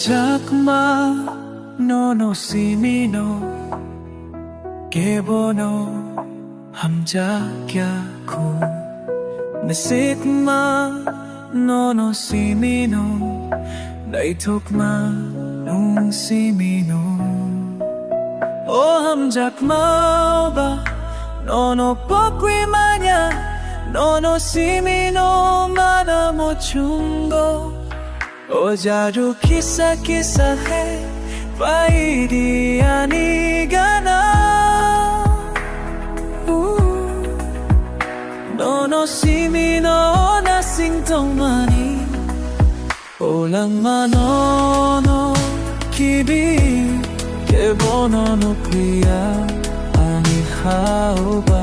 HAMJAKMA NONO SIMI no Kokborok HAMJAKMA NONO SIMI no HAMJAKMA NONO SIMI no HAMJAKMA ba Nono pokrimanya Nono simi no mana mo chungo Ojaru kisa kisa hai Faidi ani gana Nono simi no nasing tongmani Olang manono kibi Kokborok no kriya ani haoba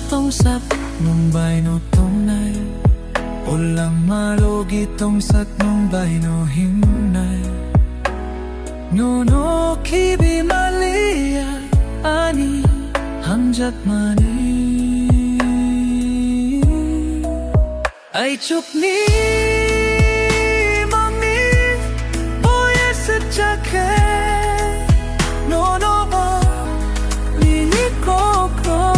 Tong sat nung bay no tong nay Ulang malogi tong sat nung bay no himnay Nono kibi malia ani HAMJAKMA ni Ay chuk ni mami Oye sejake Nono ba Lili Kokborok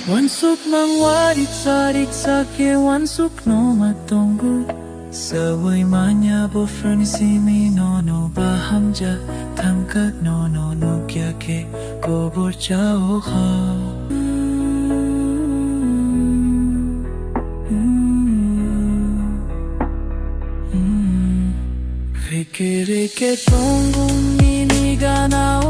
Wansuk mang wadik sake wansuk no matonggu Saway manya bo friend simi nono ba hamja Tamkat nono no kya ke Kokborok chao ha Rike rike tonggong nini gana